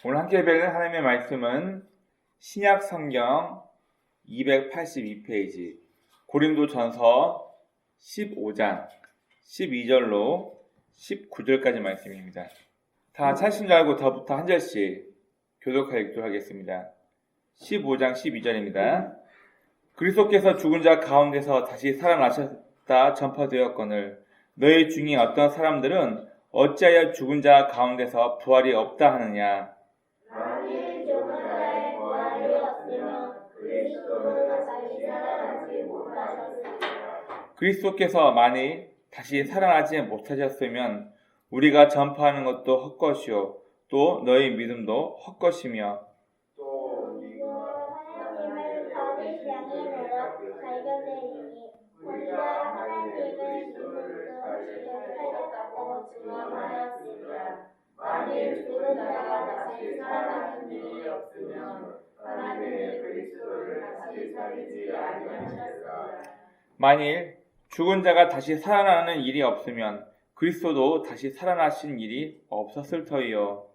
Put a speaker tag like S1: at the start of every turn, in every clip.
S1: 오늘 함께 배우는 하나님의 말씀은 신약 성경 282페이지 고린도전서 15장 12절로 19절까지 말씀입니다. 다 찾으신 줄 알고 더부터 한 절씩 교독하여 읽도록 하겠습니다. 15장 12절입니다. 그리스도께서 죽은 자 가운데서 다시 살아나셨다 전파되었거늘 너희 중에 어떤 사람들은 어찌하여 죽은 자 가운데서 부활이 없다 하느냐.
S2: 만일 죽은 자의 부활이 없으면 그리스도는 다시 살아나지 못하셨으리라.
S1: 그리스도께서 만일 다시 살아나지 못하셨으면 우리가 전파하는 것도 헛것이요 또 너희 믿음도 헛것이며
S2: 또 우리가 하나님을 다시 향해 내어 발견되리니 우리가 하나님의 그리스도를 다시 살렸다고 증언하였으리라. 만일 죽은 자가 다시 살아나는 일이 없으면 하나님의 그리스도를 다시 살리지 아니하셨으리라.
S1: 만일 죽은 자가 다시 살아나는 일이 없으면 그리스도도 다시 살아나신 일이 없었을 터이요.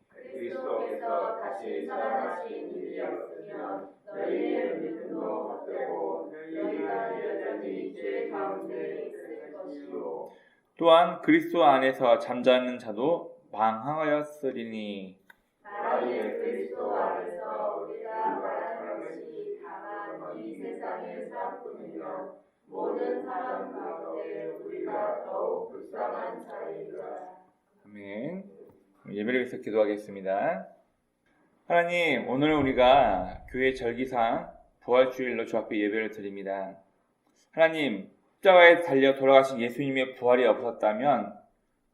S2: 그리스도께서 다시 살아나신 일이 없으면 너희의 믿음도 헛되고 너희가 여전히 죄 가운데 있을 것이요.
S1: 또한 그리스도 안에서 잠자는 자도 망하였으리니
S2: 만일 그리스도 안에서 우리가 말하는 것이 다만 이 세상의 사람뿐이면 모든 사람 가운데 우리가 더욱 불쌍한 자이라.
S1: 아멘. 예배를 위해서 기도하겠습니다. 하나님, 오늘 우리가 교회 절기상 부활주일로 주 앞에 예배를 드립니다. 하나님, 십자가에 달려 돌아가신 예수님의 부활이 없었다면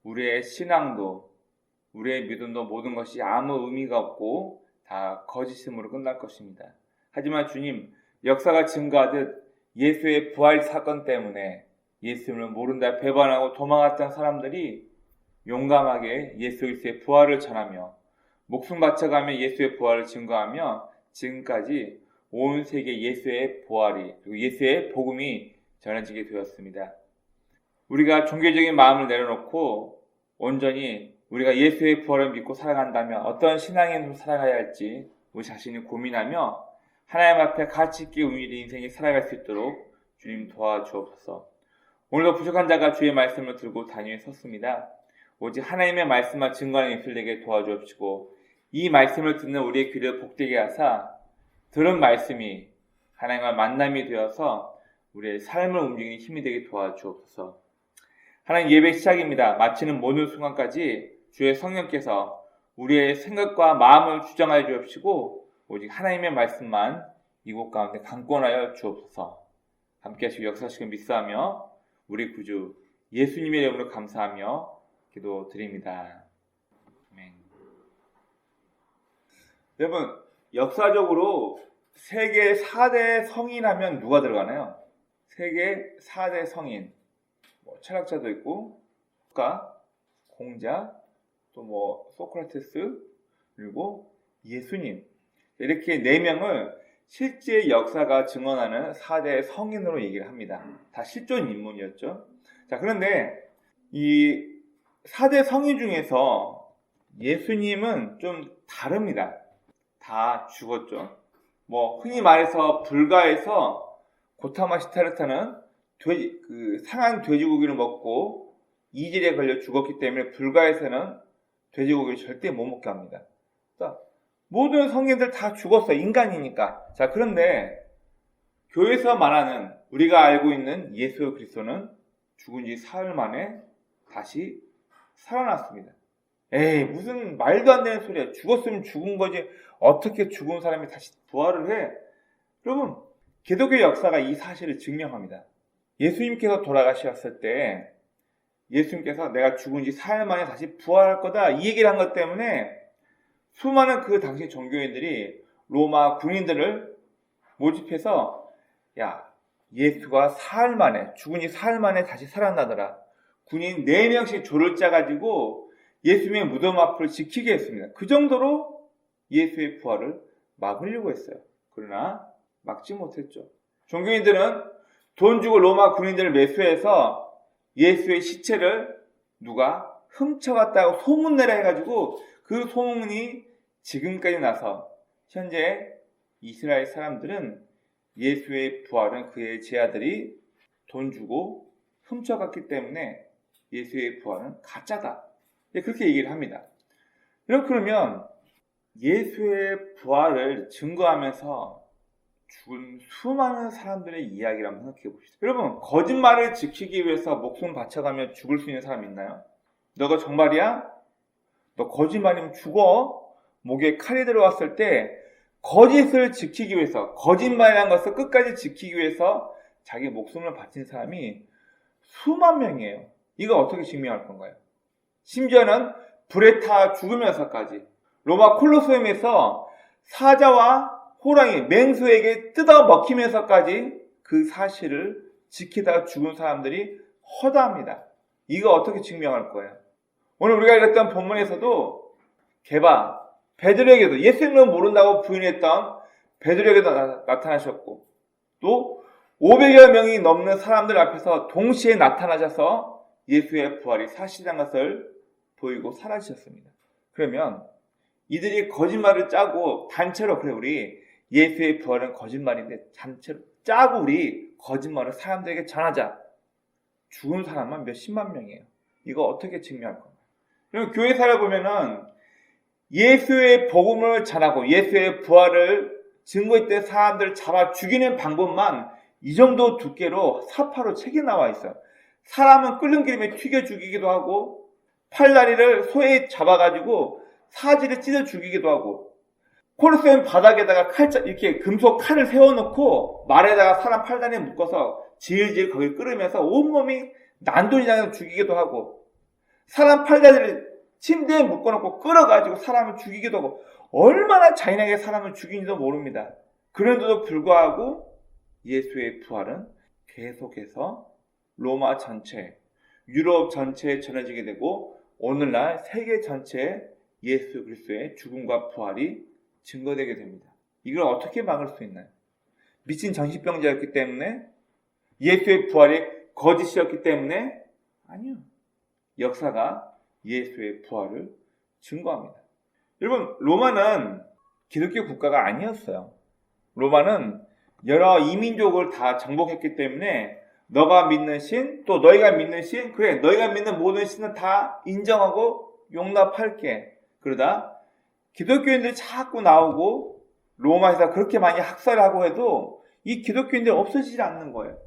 S1: 우리의 신앙도 우리의 믿음도 모든 것이 아무 의미가 없고 다 거짓임으로 끝날 것입니다. 하지만 주님, 역사가 증거하듯 예수의 부활 사건 때문에 예수님을 모른다 배반하고 도망갔던 사람들이 용감하게 예수 그리스도의 부활을 전하며 목숨 바쳐가며 예수의 부활을 증거하며 지금까지 온 세계 예수의 부활이 그리고 예수의 복음이 전해지게 되었습니다. 우리가 종교적인 마음을 내려놓고 온전히 우리가 예수의 부활을 믿고 살아간다면 어떤 신앙인으로 살아가야 할지 우리 자신이 고민하며 하나님 앞에 가치 있게 우리 인생에 살아갈 수 있도록 주님 도와주옵소서. 오늘도 부족한 자가 주의 말씀을 들고 단위에 섰습니다. 오직 하나님의 말씀만 증거하는 입술 되게 도와주옵시고 이 말씀을 듣는 우리의 귀를 복되게 하사 들은 말씀이 하나님과 만남이 되어서 우리의 삶을 움직이는 힘이 되게 도와주옵소서. 하나님 예배 시작입니다. 마치는 모든 순간까지 주의 성령께서 우리의 생각과 마음을 주장하여 주옵시고 오직 하나님의 말씀만 이곳 가운데 강권하여 주옵소서. 함께 하시고 역사하시고 믿사하며 우리 구주 예수님의 이름으로 감사하며 기도드립니다. 아멘. 여러분, 역사적으로 세계 4대 성인 하면 누가 들어가나요? 세계 4대 성인. 철학자도 있고, 국가, 공자, 또 소크라테스, 그리고 예수님. 이렇게 4명을 실제 역사가 증언하는 4대 성인으로 얘기를 합니다. 다 실존 인물이었죠. 자, 그런데 이 4대 성인 중에서 예수님은 좀 다릅니다. 다 죽었죠. 흔히 말해서 불가에서 고타마 시타르타는 상한 돼지고기를 먹고 이질에 걸려 죽었기 때문에 불가에서는 돼지고기를 절대 못 먹게 합니다. 자, 모든 성인들 다 죽었어요. 인간이니까. 자, 그런데 교회에서 말하는 우리가 알고 있는 예수 그리스도는 죽은 지 사흘 만에 다시 살아났습니다. 에이, 무슨 말도 안 되는 소리야. 죽었으면 죽은 거지. 어떻게 죽은 사람이 다시 부활을 해? 여러분, 기독교 역사가 이 사실을 증명합니다. 예수님께서 돌아가셨을 때 예수님께서 내가 죽은 지 사흘 만에 다시 부활할 거다 이 얘기를 한 것 때문에 수많은 그 당시 종교인들이 로마 군인들을 모집해서 예수가 사흘 만에 죽은 지 사흘 만에 다시 살아나더라. 군인 4명씩 조를 짜가지고 예수님의 무덤 앞을 지키게 했습니다. 그 정도로 예수의 부활을 막으려고 했어요. 그러나 막지 못했죠. 종교인들은 돈 주고 로마 군인들을 매수해서 예수의 시체를 누가 훔쳐갔다고 소문내라 해가지고 그 소문이 지금까지 나서 현재 이스라엘 사람들은 예수의 부활은 그의 제자들이 돈 주고 훔쳐갔기 때문에 예수의 부활은 가짜다. 그렇게 얘기를 합니다. 그러면 예수의 부활을 증거하면서 죽은 수많은 사람들의 이야기를 한번 생각해 봅시다. 여러분, 거짓말을 지키기 위해서 목숨 바쳐가며 죽을 수 있는 사람 있나요? 너가 정말이야? 너 거짓말이면 죽어. 목에 칼이 들어왔을 때 거짓을 지키기 위해서, 거짓말이라는 것을 끝까지 지키기 위해서 자기 목숨을 바친 사람이 수만 명이에요. 이거 어떻게 증명할 건가요? 심지어는 불에 타 죽으면서까지 로마 콜로세움에서 사자와 호랑이, 맹수에게 뜯어 먹히면서까지 그 사실을 지키다가 죽은 사람들이 허다합니다. 이거 어떻게 증명할 거예요? 오늘 우리가 읽었던 본문에서도 베드로에게도 예수님을 모른다고 부인했던 베드로에게도 나타나셨고, 또 500여 명이 넘는 사람들 앞에서 동시에 나타나셔서 예수의 부활이 사실이라는 것을 보이고 사라지셨습니다. 그러면 이들이 거짓말을 짜고 단체로, 그래 우리 예수의 부활은 거짓말인데 단체로 짜고 우리 거짓말을 사람들에게 전하자. 죽은 사람만 몇십만 명이에요. 이거 어떻게 증명할 건가요? 그리고 교회 살아보면은 예수의 복음을 전하고 예수의 부활을 증거했던 사람들을 잡아 죽이는 방법만 이 정도 두께로 사파로 책에 나와 있어요. 사람은 끓는 기름에 튀겨 죽이기도 하고, 팔다리를 소에 잡아가지고 사지를 찢어 죽이기도 하고, 콜로세움 바닥에다가 이렇게 금속 칼을 세워놓고 말에다가 사람 팔다리에 묶어서 질질 거기 끓으면서 온몸이 난동이 나서 죽이기도 하고, 사람 팔다리를 침대에 묶어놓고 끌어가지고 사람을 죽이기도 하고, 얼마나 잔인하게 사람을 죽이는지도 모릅니다. 그런데도 불구하고 예수의 부활은 계속해서 로마 전체, 유럽 전체에 전해지게 되고, 오늘날 세계 전체에 예수 그리스도의 죽음과 부활이 증거되게 됩니다. 이걸 어떻게 막을 수 있나요? 미친 정신병자였기 때문에? 예수의 부활이 거짓이었기 때문에? 아니요. 역사가 예수의 부활을 증거합니다. 여러분, 로마는 기독교 국가가 아니었어요. 로마는 여러 이민족을 다 정복했기 때문에 너가 믿는 신, 또 너희가 믿는 신, 그래 너희가 믿는 모든 신은 다 인정하고 용납할게. 그러다 기독교인들이 자꾸 나오고 로마에서 그렇게 많이 학살하고 해도 이 기독교인들이 없어지지 않는 거예요.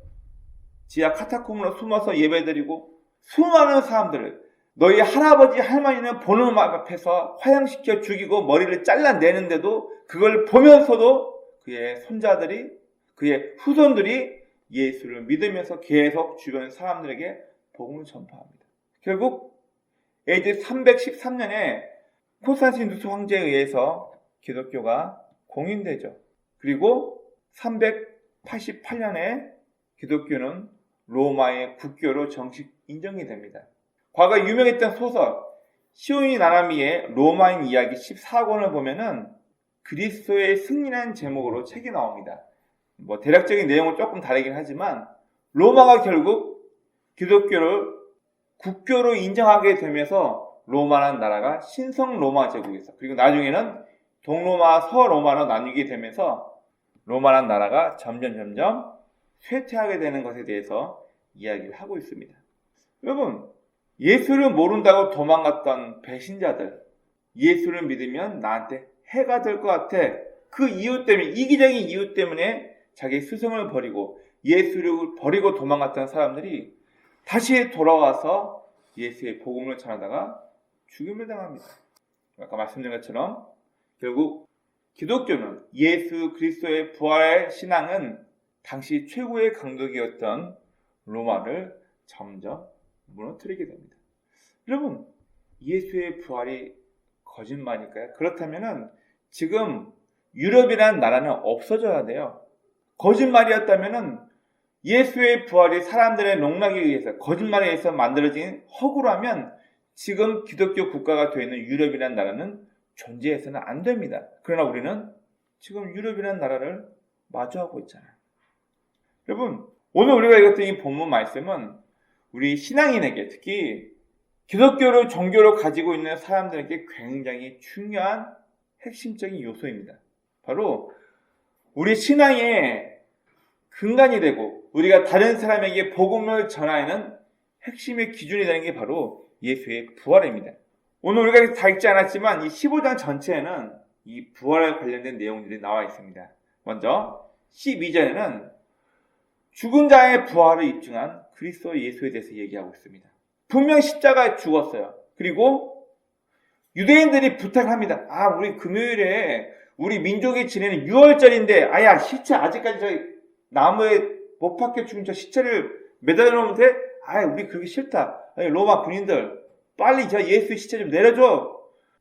S1: 지하 카타콤으로 숨어서 예배드리고 수많은 사람들을, 너희 할아버지 할머니는 보는 앞에서 화형시켜 죽이고 머리를 잘라내는데도 그걸 보면서도 그의 손자들이, 그의 후손들이 예수를 믿으면서 계속 주변 사람들에게 복음을 전파합니다. 결국 AD 313년에 콘스탄티누스 황제에 의해서 기독교가 공인되죠. 그리고 388년에 기독교는 로마의 국교로 정식 인정이 됩니다. 과거 유명했던 소설 시온이 나나미의 로마인 이야기 14권을 보면은 그리스도의 승리라는 제목으로 책이 나옵니다. 대략적인 내용은 조금 다르긴 하지만 로마가 결국 기독교를 국교로 인정하게 되면서 로마라는 나라가 신성 로마 제국에서, 그리고 나중에는 동로마, 서로마로 나뉘게 되면서 로마라는 나라가 점점 쇠퇴하게 되는 것에 대해서 이야기를 하고 있습니다. 여러분, 예수를 모른다고 도망갔던 배신자들, 예수를 믿으면 나한테 해가 될 것 같아. 그 이유 때문에, 이기적인 이유 때문에 자기 스승을 버리고 예수를 버리고 도망갔던 사람들이 다시 돌아와서 예수의 복음을 전하다가 죽임을 당합니다. 아까 말씀드린 것처럼 결국 기독교는, 예수 그리스도의 부활의 신앙은 당시 최고의 강국이었던 로마를 점점 무너뜨리게 됩니다. 여러분, 예수의 부활이 거짓말일까요? 그렇다면 지금 유럽이라는 나라는 없어져야 돼요. 거짓말이었다면 예수의 부활이 사람들의 농락에 의해서, 거짓말에 의해서 만들어진 허구라면 지금 기독교 국가가 되어 있는 유럽이라는 나라는 존재해서는 안 됩니다. 그러나 우리는 지금 유럽이라는 나라를 마주하고 있잖아요. 여러분, 오늘 우리가 읽었던 이 본문 말씀은 우리 신앙인에게, 특히 기독교를 종교로 가지고 있는 사람들에게 굉장히 중요한 핵심적인 요소입니다. 바로 우리 신앙의 근간이 되고 우리가 다른 사람에게 복음을 전하는 핵심의 기준이 되는 게 바로 예수의 부활입니다. 오늘 우리가 다 읽지 않았지만 이 15장 전체에는 이 부활에 관련된 내용들이 나와 있습니다. 먼저 12절에는 죽은 자의 부활을 입증한 그리스도 예수에 대해서 얘기하고 있습니다. 분명 십자가에 죽었어요. 그리고 유대인들이 부탁합니다. 우리 금요일에 우리 민족이 지내는 6월절인데 시체 아직까지 저희 나무에 못 박혀 죽은 저 시체를 매달려 놓으면 돼? 우리 그러기 싫다. 로마 군인들 빨리 저 예수 시체 좀 내려줘.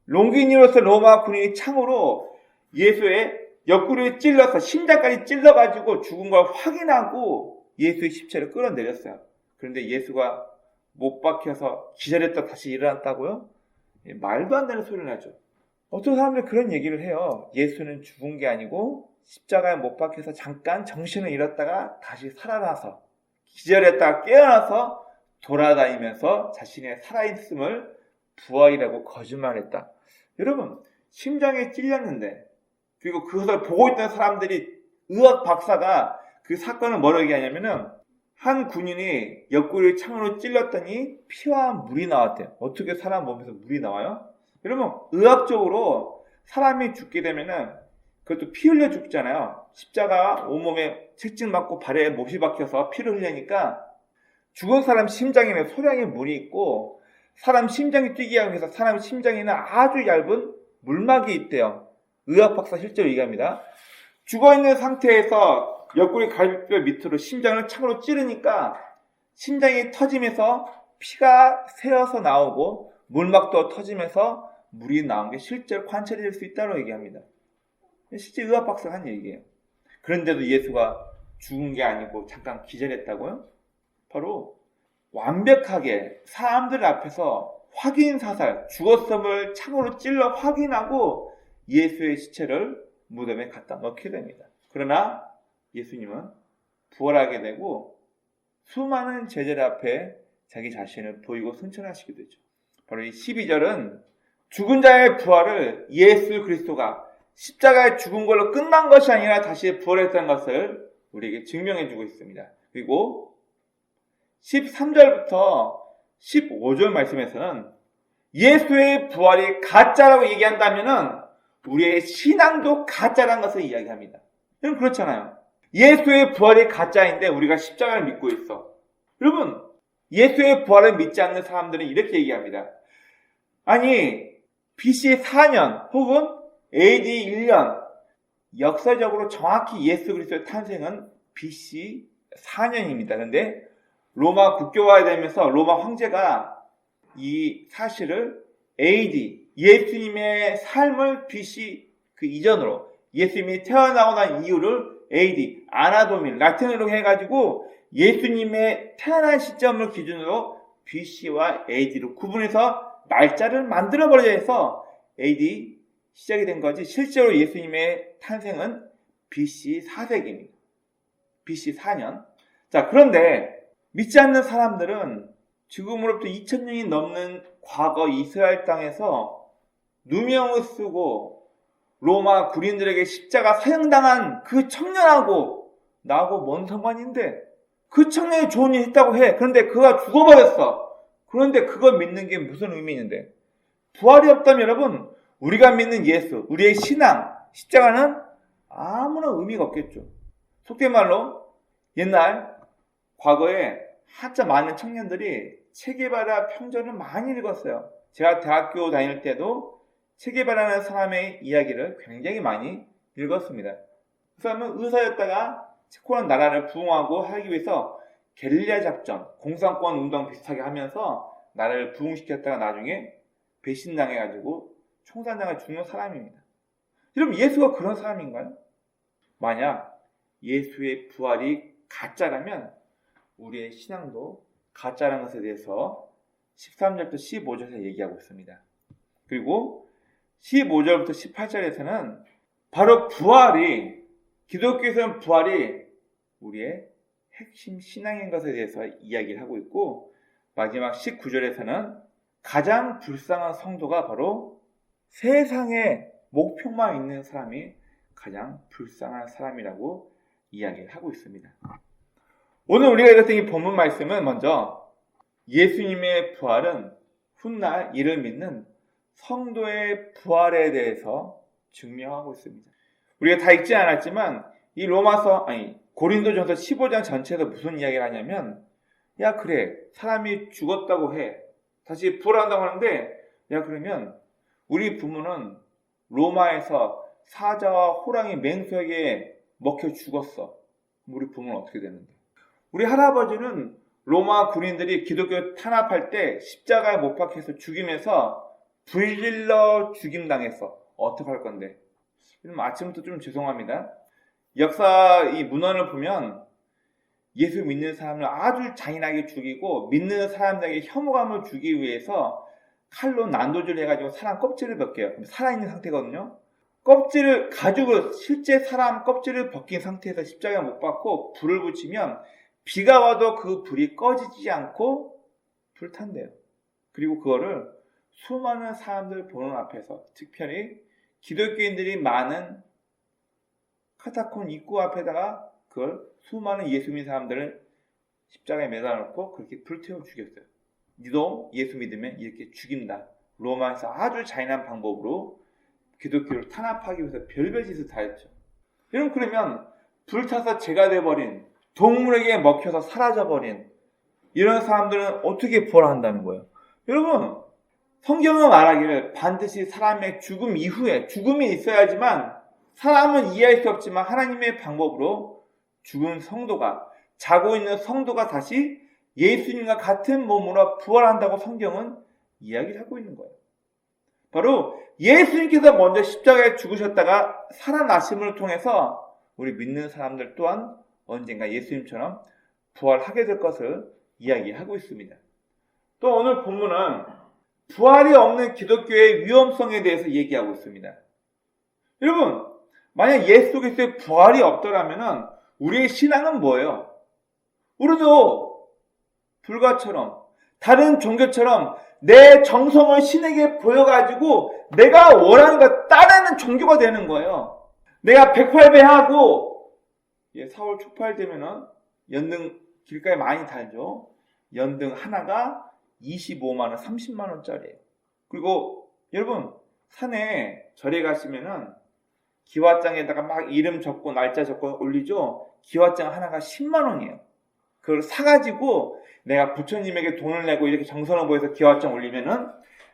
S1: 롱기니로서 로마 군인이 창으로 예수의 옆구리에 찔러서 심장까지 찔러가지고 죽은 걸 확인하고 예수의 십체를 끌어내렸어요. 그런데 예수가 못 박혀서 기절했다 다시 일어났다고요? 말도 안 되는 소리를 하죠. 어떤 사람들이 그런 얘기를 해요. 예수는 죽은 게 아니고 십자가에 못 박혀서 잠깐 정신을 잃었다가 다시 살아나서 기절했다가 깨어나서 돌아다니면서 자신의 살아있음을 부활이라고 거짓말했다. 여러분, 심장에 찔렸는데 그리고 그것을 보고 있던 사람들이 의학 박사가 그 사건을 뭐라고 얘기하냐면은 한 군인이 옆구리를 창으로 찔렀더니 피와 물이 나왔대요. 어떻게 사람 몸에서 물이 나와요? 여러분, 의학적으로 사람이 죽게 되면은 그것도 피 흘려 죽잖아요. 십자가 온몸에 채찍 맞고 발에 못이 박혀서 피를 흘리니까 죽은 사람 심장에는 소량의 물이 있고 사람 심장이 뛰게 하기 위해서 사람 심장에는 아주 얇은 물막이 있대요. 의학 박사 실제로 얘기합니다. 죽어있는 상태에서 옆구리 갈비뼈 밑으로 심장을 창으로 찌르니까 심장이 터지면서 피가 새어서 나오고 물막도 터지면서 물이 나온 게 실제로 관찰이 될 수 있다고 얘기합니다. 실제 의학 박사가 한 얘기예요. 그런데도 예수가 죽은 게 아니고 잠깐 기절했다고요? 바로 완벽하게 사람들 앞에서 확인사살, 죽었음을 창으로 찔러 확인하고 예수의 시체를 무덤에 갖다 넣게 됩니다. 그러나 예수님은 부활하게 되고 수많은 제자들 앞에 자기 자신을 보이고 승천하시게 되죠. 바로 이 12절은 죽은 자의 부활을 예수 그리스도가 십자가에 죽은 걸로 끝난 것이 아니라 다시 부활했다는 것을 우리에게 증명해 주고 있습니다. 그리고 13절부터 15절 말씀에서는 예수의 부활이 가짜라고 얘기한다면은 우리의 신앙도 가짜라는 것을 이야기합니다. 여러분 그렇잖아요. 예수의 부활이 가짜인데 우리가 십자가를 믿고 있어. 여러분 예수의 부활을 믿지 않는 사람들은 이렇게 얘기합니다. 아니 BC 4년 혹은 AD 1년 역사적으로 정확히 예수 그리스도의 탄생은 BC 4년입니다. 그런데 로마 국교화가 되면서 로마 황제가 이 사실을 AD 예수님의 삶을 BC 그 이전으로 예수님이 태어나고 난 이유를 AD 아나도민 라틴어로 해가지고 예수님의 태어난 시점을 기준으로 BC와 AD로 구분해서 날짜를 만들어버려야 해서 AD 시작이 된 거지 실제로 예수님의 탄생은 BC 4세기입니다. BC 4년. 자, 그런데 믿지 않는 사람들은 지금으로부터 2000년이 넘는 과거 이스라엘 땅에서 누명을 쓰고 로마 군인들에게 십자가 사형당한 그 청년하고 나하고 뭔 상관인데 그 청년이 좋은 일 했다고 해. 그런데 그가 죽어버렸어. 그런데 그걸 믿는 게 무슨 의미 있는데 부활이 없다면 여러분 우리가 믿는 예수, 우리의 신앙, 십자가는 아무런 의미가 없겠죠. 속된 말로 옛날 과거에 한참 많은 청년들이 체게바라 평전을 많이 읽었어요. 제가 대학교 다닐 때도 체게바라는 사람의 이야기를 굉장히 많이 읽었습니다. 그 사람은 의사였다가 체코라는 나라를 부흥하고 하기 위해서 게릴라 작전, 공산권 운동 비슷하게 하면서 나라를 부흥시켰다가 나중에 배신당해가지고 총살당해 죽는 사람입니다. 여러분 예수가 그런 사람인가요? 만약 예수의 부활이 가짜라면 우리의 신앙도 가짜라는 것에 대해서 13절부터 15절에서 얘기하고 있습니다. 그리고 15절부터 18절에서는 바로 부활이 기독교에서는 부활이 우리의 핵심 신앙인 것에 대해서 이야기를 하고 있고 마지막 19절에서는 가장 불쌍한 성도가 바로 세상의 목표만 있는 사람이 가장 불쌍한 사람이라고 이야기를 하고 있습니다. 오늘 우리가 읽었던 이 본문 말씀은 먼저 예수님의 부활은 훗날 이를 믿는 성도의 부활에 대해서 증명하고 있습니다. 우리가 다 읽지 않았지만 이 고린도전서 15장 전체에서 무슨 이야기를 하냐면, 야 그래 사람이 죽었다고 해 다시 부활한다고 하는데, 야 그러면 우리 부모는 로마에서 사자와 호랑이 맹수에게 먹혀 죽었어. 우리 부모는 어떻게 되는데? 우리 할아버지는 로마 군인들이 기독교 탄압할 때 십자가에 못 박혀서 죽이면서 불질러 죽임당했어. 어떡할 건데? 아침부터 좀 죄송합니다. 역사 이 문헌을 보면 예수 믿는 사람을 아주 잔인하게 죽이고 믿는 사람들에게 혐오감을 주기 위해서 칼로 난도질 해가지고 사람 껍질을 벗겨요. 살아있는 상태거든요. 껍질을 가죽으로 실제 사람 껍질을 벗긴 상태에서 십자가에 못 박고 불을 붙이면 비가 와도 그 불이 꺼지지 않고 불탄대요. 그리고 그거를 수많은 사람들 보는 앞에서, 특별히 기독교인들이 많은 카타콤 입구 앞에다가 그걸 수많은 예수 믿는 사람들을 십자가에 매달아놓고 그렇게 불태워 죽였어요. 니도 예수 믿으면 이렇게 죽인다. 로마에서 아주 잔인한 방법으로 기독교를 탄압하기 위해서 별별 짓을 다 했죠. 여러분, 그러면 불타서 죄가 돼버린, 동물에게 먹혀서 사라져버린 이런 사람들은 어떻게 부활한다는 거예요? 여러분, 성경은 말하기를 반드시 사람의 죽음 이후에 죽음이 있어야지만, 사람은 이해할 수 없지만 하나님의 방법으로 죽은 성도가, 자고 있는 성도가 다시 예수님과 같은 몸으로 부활한다고 성경은 이야기를 하고 있는 거예요. 바로 예수님께서 먼저 십자가에 죽으셨다가 살아나심을 통해서 우리 믿는 사람들 또한 언젠가 예수님처럼 부활하게 될 것을 이야기하고 있습니다. 또 오늘 본문은 부활이 없는 기독교의 위험성에 대해서 얘기하고 있습니다. 여러분, 만약 예수 그리스도의 부활이 없더라면 우리의 신앙은 뭐예요? 우리도 불가처럼, 다른 종교처럼 내 정성을 신에게 보여가지고 내가 원하는 것 따르는 종교가 되는 거예요. 내가 108배하고 4월 초팔 되면은 연등 길가에 많이 달죠. 연등 하나가 25만원, 30만원짜리예요. 그리고 여러분, 산에 절에 가시면은 기와장에다가 막 이름 적고 날짜 적고 올리죠. 기와장 하나가 10만원이에요. 그걸 사가지고 내가 부처님에게 돈을 내고 이렇게 정성을 보여서 기와장 올리면은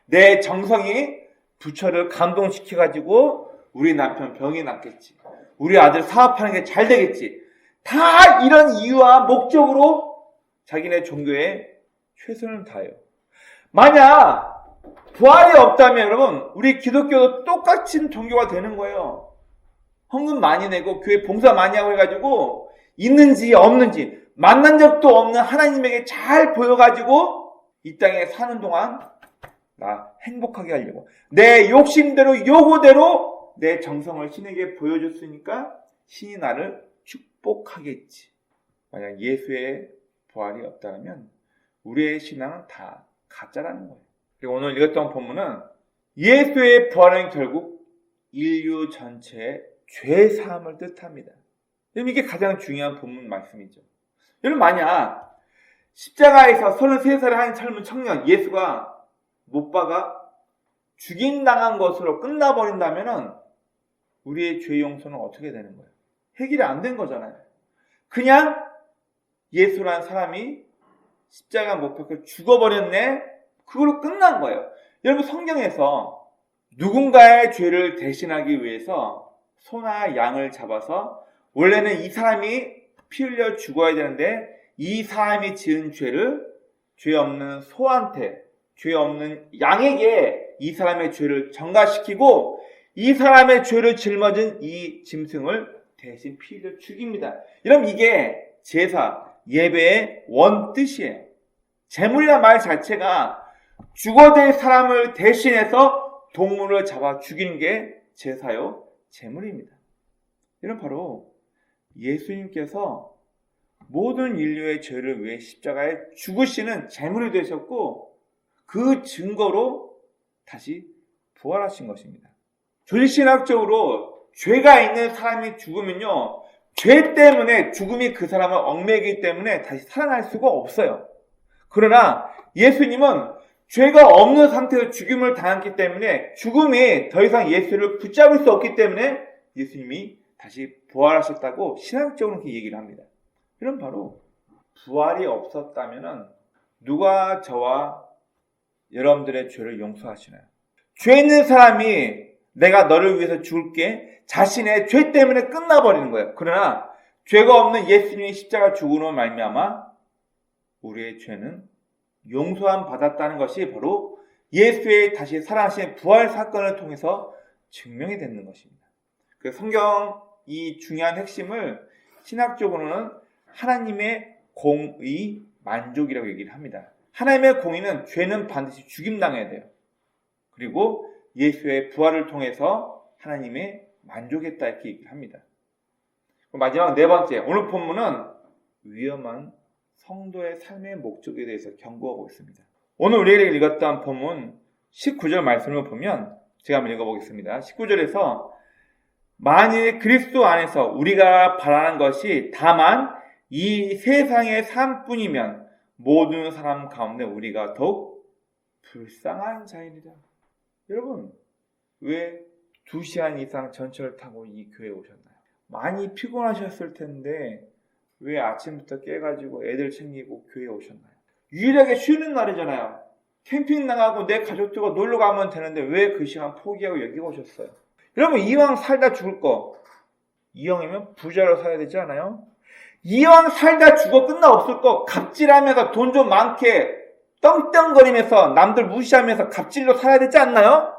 S1: 내 정성이 부처를 감동시켜가지고 우리 남편 병이 낫겠지, 우리 아들 사업하는 게 잘 되겠지, 다 이런 이유와 목적으로 자기네 종교에 최선을 다해요. 만약 부활이 없다면 여러분, 우리 기독교도 똑같은 종교가 되는 거예요. 헌금 많이 내고 교회 봉사 많이 하고 해가지고 있는지 없는지 만난 적도 없는 하나님에게 잘 보여가지고 이 땅에 사는 동안 나 행복하게 하려고 내 욕심대로 요구대로 내 정성을 신에게 보여줬으니까 신이 나를 축복하겠지. 만약 예수의 부활이 없다면 우리의 신앙은 다 가짜라는 거예요. 그리고 오늘 읽었던 본문은 예수의 부활은 결국 인류 전체의 죄 사함을 뜻합니다. 여러분, 이게 가장 중요한 본문 말씀이죠. 여러분, 만약 십자가에서 33살의 한 젊은 청년 예수가 못 박아 죽임당한 것으로 끝나버린다면 우리의 죄 용서는 어떻게 되는 거예요? 해결이 안 된 거잖아요. 그냥 예수라는 사람이 십자가 못 박혀 죽어버렸네, 그걸로 끝난 거예요. 여러분, 성경에서 누군가의 죄를 대신하기 위해서 소나 양을 잡아서, 원래는 이 사람이 피 흘려 죽어야 되는데 이 사람이 지은 죄를 죄 없는 소한테, 죄 없는 양에게 이 사람의 죄를 전가시키고 이 사람의 죄를 짊어진 이 짐승을 대신 피 흘려 죽입니다. 여러분, 이게 제사, 예배의 원뜻이에요. 제물이란 말 자체가 죽어될 사람을 대신해서 동물을 잡아 죽이는 게 제사요, 제물입니다. 이런 바로 예수님께서 모든 인류의 죄를 위해 십자가에 죽으시는 제물이 되셨고 그 증거로 다시 부활하신 것입니다. 조직신학적으로 죄가 있는 사람이 죽으면요, 죄 때문에 죽음이 그 사람을 얽매이기 때문에 다시 살아날 수가 없어요. 그러나 예수님은 죄가 없는 상태에서 죽임을 당했기 때문에 죽음이 더 이상 예수를 붙잡을 수 없기 때문에 예수님이 다시 부활하셨다고 신학적으로 그렇게 얘기를 합니다. 그럼 바로 부활이 없었다면 누가 저와 여러분들의 죄를 용서하시나요? 죄 있는 사람이 내가 너를 위해서 죽을게 자신의 죄 때문에 끝나버리는 거예요. 그러나 죄가 없는 예수님이 십자가 죽음으로 말미암아 우리의 죄는 용서함 받았다는 것이 바로 예수의 다시 살아나신 부활 사건을 통해서 증명이 되는 것입니다. 그 성경 이 중요한 핵심을 신학적으로는 하나님의 공의 만족이라고 얘기를 합니다. 하나님의 공의는 죄는 반드시 죽임당해야 돼요. 그리고 예수의 부활을 통해서 하나님의 만족했다 이렇게 얘기를 합니다. 마지막 네 번째, 오늘 본문은 위험한 성도의 삶의 목적에 대해서 경고하고 있습니다. 오늘 우리에게 읽었던 본문 19절 말씀을 보면 제가 한번 읽어보겠습니다. 19절에서 만일 그리스도 안에서 우리가 바라는 것이 다만 이 세상의 삶뿐이면 모든 사람 가운데 우리가 더욱 불쌍한 자이니라. 여러분, 왜 2시간 이상 전철을 타고 이 교회에 오셨나요? 많이 피곤하셨을 텐데 왜 아침부터 깨가지고 애들 챙기고 교회에 오셨나요? 유일하게 쉬는 날이잖아요. 캠핑 나가고 내 가족들과 놀러 가면 되는데 왜 그 시간 포기하고 여기 오셨어요? 여러분, 이왕 살다 죽을 거, 이왕이면 부자로 살아야 되지 않아요? 이왕 살다 죽어 끝나 없을 거 갑질하면서 돈 좀 많게 떵떵거리면서 남들 무시하면서 갑질로 살아야 되지 않나요?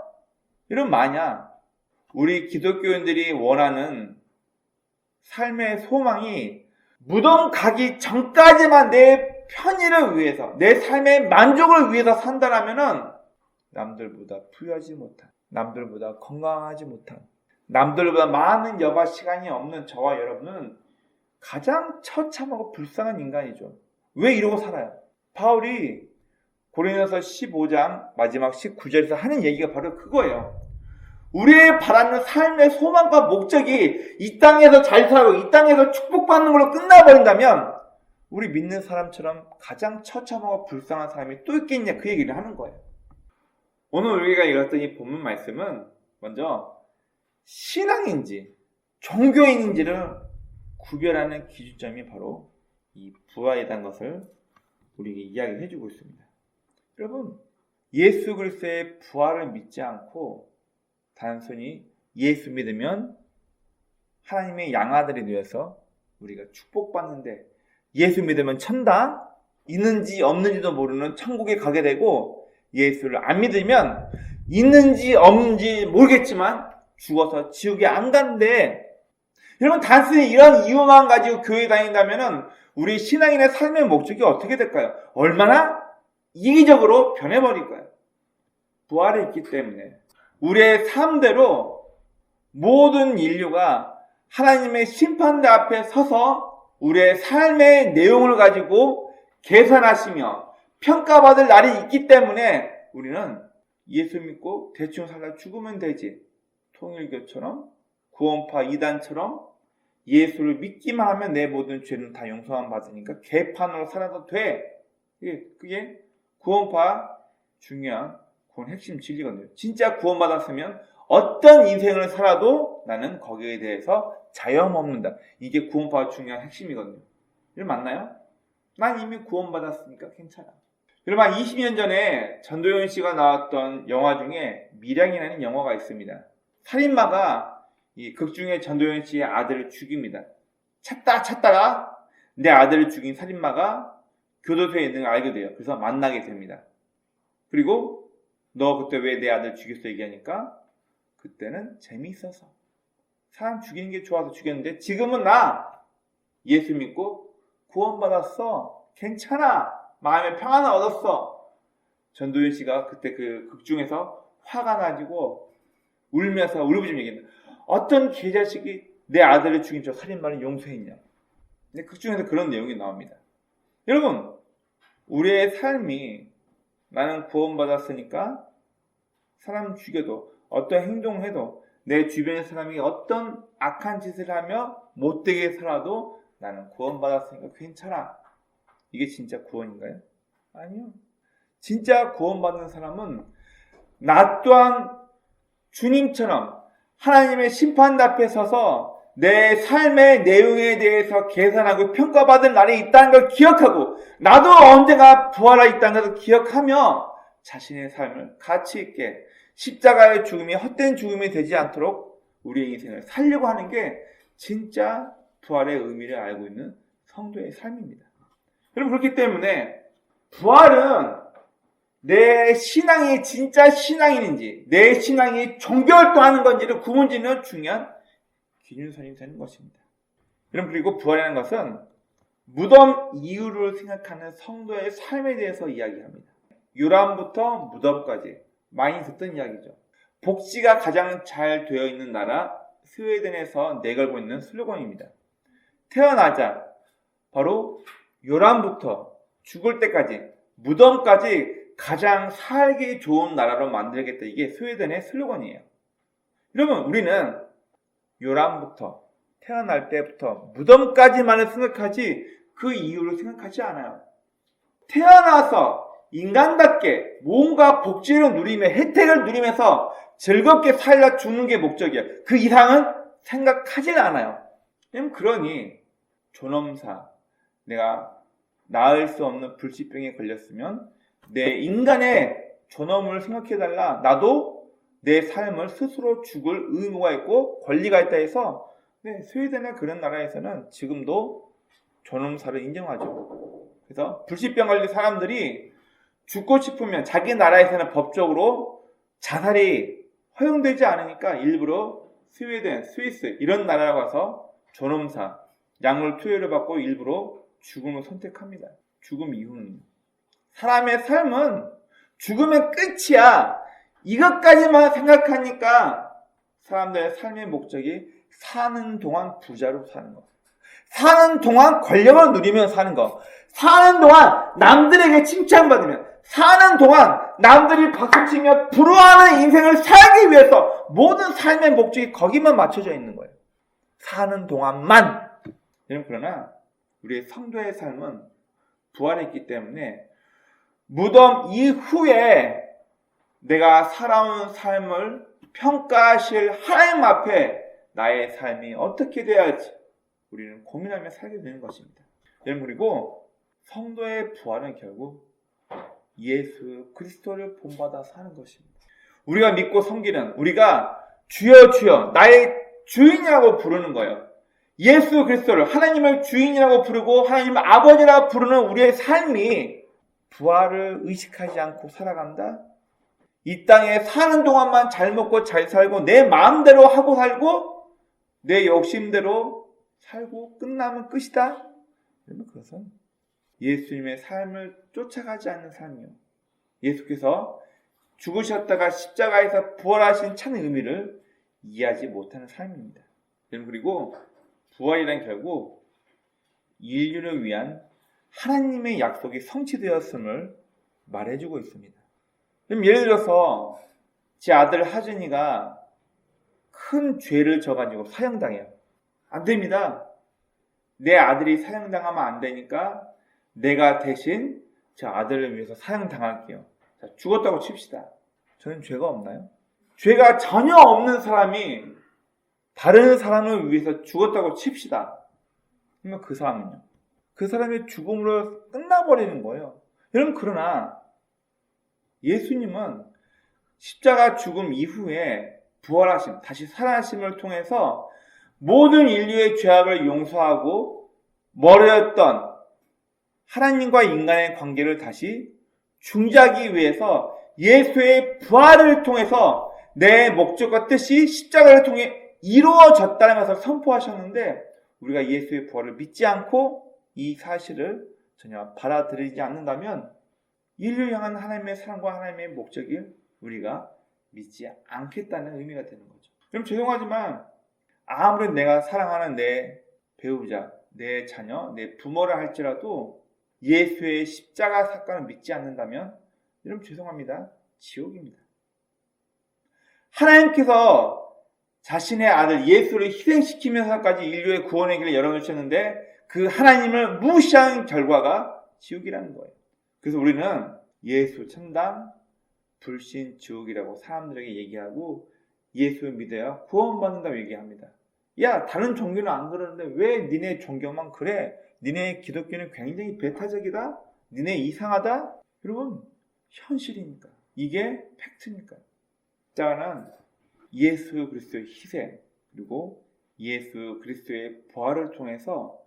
S1: 여러분, 만약 우리 기독교인들이 원하는 삶의 소망이 무덤 가기 전까지만 내 편의를 위해서, 내 삶의 만족을 위해서 산다라면은 남들보다 부유하지 못한, 남들보다 건강하지 못한, 남들보다 많은 여가 시간이 없는 저와 여러분은 가장 처참하고 불쌍한 인간이죠. 왜 이러고 살아요? 바울이 고린도서 15장 마지막 19절에서 하는 얘기가 바로 그거예요. 우리의 바라는 삶의 소망과 목적이 이 땅에서 잘 살고 이 땅에서 축복받는 걸로 끝나버린다면 우리 믿는 사람처럼 가장 처참하고 불쌍한 사람이 또 있겠냐, 그 얘기를 하는 거예요. 오늘 우리가 읽었던 이 본문 말씀은 먼저 신앙인지 종교인인지를 구별하는 기준점이 바로 이 부활이라는 것을 우리에게 이야기해 주고 있습니다. 여러분, 예수 그리스도의 부활을 믿지 않고 단순히 예수 믿으면 하나님의 양아들이 되어서 우리가 축복받는데, 예수 믿으면 천당 있는지 없는지도 모르는 천국에 가게 되고, 예수를 안 믿으면 있는지 없는지 모르겠지만 죽어서 지옥에 안 간대. 여러분, 단순히 이런 이유만 가지고 교회 다닌다면 우리 신앙인의 삶의 목적이 어떻게 될까요? 얼마나 이기적으로 변해버릴까요? 부활이 있기 때문에 우리의 삶대로 모든 인류가 하나님의 심판대 앞에 서서 우리의 삶의 내용을 가지고 계산하시며 평가받을 날이 있기 때문에 우리는 예수 믿고 대충 살다 죽으면 되지, 통일교처럼 구원파 이단처럼 예수를 믿기만 하면 내 모든 죄는 다 용서만 받으니까 개판으로 살아도 돼. 그게 구원파 중요한 구원 핵심 진리거든요. 진짜 구원받았으면 어떤 인생을 살아도 나는 거기에 대해서 자영 없는다. 이게 구원파가 중요한 핵심이거든요. 여러분, 맞나요? 난 이미 구원받았으니까 괜찮아. 여러분, 한 20년 전에 전도연 씨가 나왔던 영화 중에 밀양이라는 영화가 있습니다. 살인마가 이 극 중에 전도연 씨의 아들을 죽입니다. 찾다가 내 아들을 죽인 살인마가 교도소에 있는 걸 알게 돼요. 그래서 만나게 됩니다. 그리고 너 그때 왜 내 아들 죽였어 얘기하니까 그때는 재미있어서 사람 죽이는 게 좋아서 죽였는데 지금은 나 예수 믿고 구원받았어. 괜찮아. 마음의 평안을 얻었어. 전도연 씨가 그때 그 극 중에서 화가 나지고 울면서 울부짖으며 얘기합니다. 어떤 개자식이 내 아들을 죽인 저 살인마를 용서했냐. 근데 극 중에서 그런 내용이 나옵니다. 여러분, 우리의 삶이 나는 구원받았으니까 사람 죽여도 어떤 행동을 해도 내 주변의 사람이 어떤 악한 짓을 하며 못되게 살아도 나는 구원받았으니까 괜찮아. 이게 진짜 구원인가요? 아니요. 진짜 구원받는 사람은 나 또한 주님처럼 하나님의 심판 앞에 서서 내 삶의 내용에 대해서 계산하고 평가받을 날이 있다는 걸 기억하고 나도 언젠가 부활할 있다는 것을 기억하며 자신의 삶을 가치 있게 십자가의 죽음이 헛된 죽음이 되지 않도록 우리의 인생을 살려고 하는 게 진짜 부활의 의미를 알고 있는 성도의 삶입니다. 여러분, 그렇기 때문에 부활은 내 신앙이 진짜 신앙인인지 내 신앙이 종교활동하는 건지를 구분짓는 중요한 기준선이 되는 것입니다. 여러분, 그리고 부활이라는 것은 무덤 이후를 생각하는 성도의 삶에 대해서 이야기합니다. 요람부터 무덤까지 많이 듣던 이야기죠. 복지가 가장 잘 되어 있는 나라 스웨덴에서 내걸고 있는 슬로건입니다. 태어나자 바로 요람부터 죽을 때까지 무덤까지 가장 살기 좋은 나라로 만들겠다. 이게 스웨덴의 슬로건이에요. 여러분, 우리는 요람부터 태어날 때부터 무덤까지만을 생각하지 그 이유를 생각하지 않아요. 태어나서 인간답게 뭔가 복지를 누리며 혜택을 누리면서 즐겁게 살다 죽는 게 목적이에요. 그 이상은 생각하지 않아요. 그러니 존엄사, 내가 나을 수 없는 불치병에 걸렸으면 내 인간의 존엄을 생각해달라. 나도 내 삶을 스스로 죽을 의무가 있고 권리가 있다 해서 스웨덴의 그런 나라에서는 지금도 존엄사를 인정하죠. 그래서 불치병 걸린 사람들이 죽고 싶으면 자기 나라에서는 법적으로 자살이 허용되지 않으니까 일부러 스웨덴, 스위스 이런 나라로 가서 존엄사, 약물 투여를 받고 일부러 죽음을 선택합니다. 죽음 이후는 사람의 삶은 죽으면 끝이야. 이것까지만 생각하니까 사람들의 삶의 목적이 사는 동안 부자로 사는 거, 사는 동안 권력을 누리며 사는 거, 사는 동안 남들에게 칭찬받으며, 사는 동안 남들이 박수치며 부러워하는 인생을 살기 위해서 모든 삶의 목적이 거기만 맞춰져 있는 거예요. 사는 동안만. 그러나 우리의 성도의 삶은 부활했기 때문에 무덤 이후에 내가 살아온 삶을 평가하실 하나님 앞에 나의 삶이 어떻게 되어야 할지 우리는 고민하며 살게 되는 것입니다. 여러분, 그리고 성도의 부활은 결국 예수 그리스도를 본받아 사는 것입니다. 우리가 믿고 섬기는, 우리가 주여 주여 나의 주인이라고 부르는 거예요. 예수 그리스도를 하나님을 주인이라고 부르고 하나님을 아버지라고 부르는 우리의 삶이 부활을 의식하지 않고 살아간다? 이 땅에 사는 동안만 잘 먹고 잘 살고 내 마음대로 하고 살고 내 욕심대로 살고 끝나면 끝이다? 그러면 그것은 예수님의 삶을 쫓아가지 않는 삶이요. 예수께서 죽으셨다가 십자가에서 부활하신 참 의미를 이해하지 못하는 삶입니다. 그리고 부활이란 결국 인류를 위한 하나님의 약속이 성취되었음을 말해주고 있습니다. 그럼 예를 들어서 제 아들 하준이가 큰 죄를 져가지고 사형당해요. 안 됩니다. 내 아들이 사형당하면 안 되니까 내가 대신 제 아들을 위해서 사형당할게요. 자, 죽었다고 칩시다. 저는 죄가 없나요? 죄가 전혀 없는 사람이 다른 사람을 위해서 죽었다고 칩시다. 그러면 그 사람은요? 그 사람의 죽음으로 끝나버리는 거예요. 여러분, 그러나 예수님은 십자가 죽음 이후에 부활하심, 다시 살아나심을 통해서 모든 인류의 죄악을 용서하고 멀어졌던 하나님과 인간의 관계를 다시 중재하기 위해서 예수의 부활을 통해서 내 목적과 뜻이 십자가를 통해 이루어졌다는 것을 선포하셨는데 우리가 예수의 부활을 믿지 않고 이 사실을 전혀 받아들이지 않는다면 인류를 향한 하나님의 사랑과 하나님의 목적을 우리가 믿지 않겠다는 의미가 되는 거죠. 그럼 죄송하지만 아무리 내가 사랑하는 내 배우자, 내 자녀, 내 부모를 할지라도 예수의 십자가 사건을 믿지 않는다면 여러분 죄송합니다. 지옥입니다. 하나님께서 자신의 아들 예수를 희생시키면서까지 인류의 구원의 길을 열어놓으셨는데 그 하나님을 무시한 결과가 지옥이라는 거예요. 그래서 우리는 예수 천당, 불신 지옥이라고 사람들에게 얘기하고 예수 믿어야 구원받는다고 얘기합니다. 야, 다른 종교는 안 그러는데 왜 니네 종교만 그래? 니네 기독교는 굉장히 배타적이다? 니네 이상하다? 여러분, 현실이니까. 이게 팩트니까. 자는 예수 그리스도의 희생 그리고 예수 그리스도의 부활을 통해서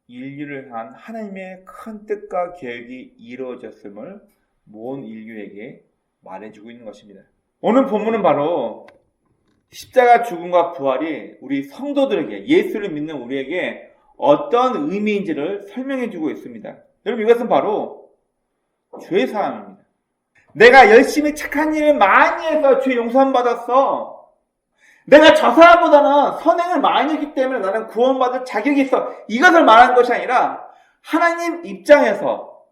S1: 인류를 향한 하나님의 큰 뜻과 계획이 이루어졌음을 모든 인류에게 말해주고 있는 것입니다. 오늘 본문은 바로 십자가 죽음과 부활이 우리 성도들에게, 예수를 믿는 우리에게 어떤 의미인지를 설명해주고 있습니다. 여러분, 이것은 바로 죄 사함입니다. 내가 열심히 착한 일을 많이 해서 죄 용서함 받았어. 내가 저 사람보다는 선행을 많이 했기 때문에 나는 구원받을 자격이 있어. 이것을 말하는 것이 아니라 하나님 입장에서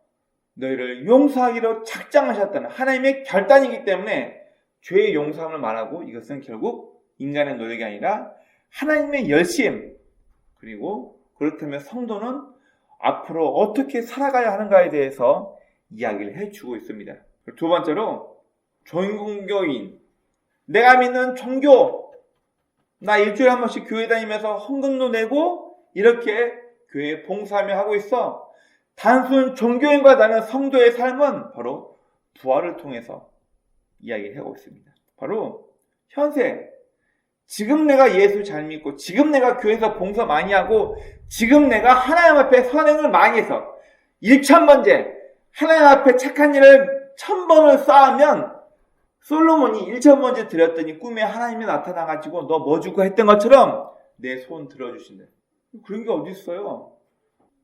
S1: 너희를 용서하기로 작정하셨다는 하나님의 결단이기 때문에 죄의 용서함을 말하고, 이것은 결국 인간의 노력이 아니라 하나님의 열심, 그리고 그렇다면 성도는 앞으로 어떻게 살아가야 하는가에 대해서 이야기를 해주고 있습니다. 두 번째로 종교인, 내가 믿는 종교, 나 일주일에 한 번씩 교회 다니면서 헌금도 내고 이렇게 교회에 봉사하며 하고 있어. 단순 종교인과 나는 성도의 삶은 바로 부활을 통해서 이야기하고 있습니다. 바로 현세, 지금 내가 예수 잘 믿고 지금 내가 교회에서 봉사 많이 하고 지금 내가 하나님 앞에 선행을 많이 해서 1000번째 하나님 앞에 착한 일을 1000번을 쌓으면 솔로몬이 1000번째 드렸더니 꿈에 하나님이 나타나가지고 너 뭐 주고 했던 것처럼 내 손 들어주신대. 그런 게 어디 있어요?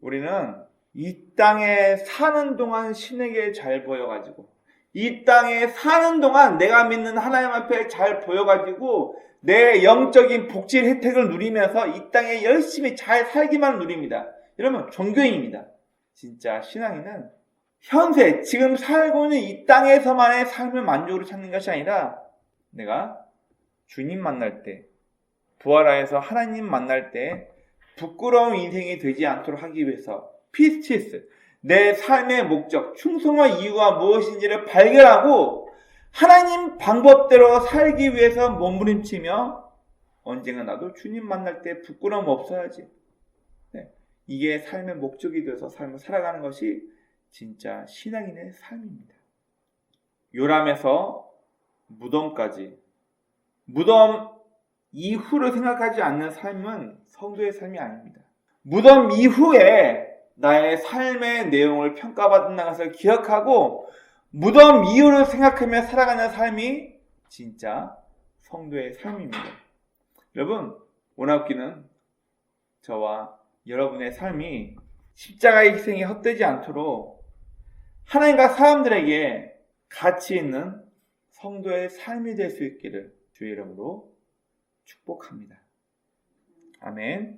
S1: 우리는 이 땅에 사는 동안 신에게 잘 보여가지고, 이 땅에 사는 동안 내가 믿는 하나님 앞에 잘 보여가지고 내 영적인 복지 혜택을 누리면서 이 땅에 열심히 잘 살기만 누립니다. 이러면 종교인입니다. 진짜 신앙인은 현세, 지금 살고 있는 이 땅에서만의 삶을 만족으로 찾는 것이 아니라 내가 주님 만날 때, 부활하여서 하나님 만날 때 부끄러운 인생이 되지 않도록 하기 위해서 피스티스, 내 삶의 목적, 충성할 이유가 무엇인지를 발견하고 하나님 방법대로 살기 위해서 몸부림치며 언젠가 나도 주님 만날 때 부끄러움 없어야지. 네, 이게 삶의 목적이 되어서 삶을 살아가는 것이 진짜 신앙인의 삶입니다. 요람에서 무덤까지, 무덤 이후를 생각하지 않는 삶은 성도의 삶이 아닙니다. 무덤 이후에 나의 삶의 내용을 평가받는다는 것을 기억하고 무덤 이후를 생각하며 살아가는 삶이 진짜 성도의 삶입니다. 여러분, 오나웃기는 저와 여러분의 삶이 십자가의 희생이 헛되지 않도록 하나님과 사람들에게 가치 있는 성도의 삶이 될 수 있기를 주의 이름으로 축복합니다. 아멘.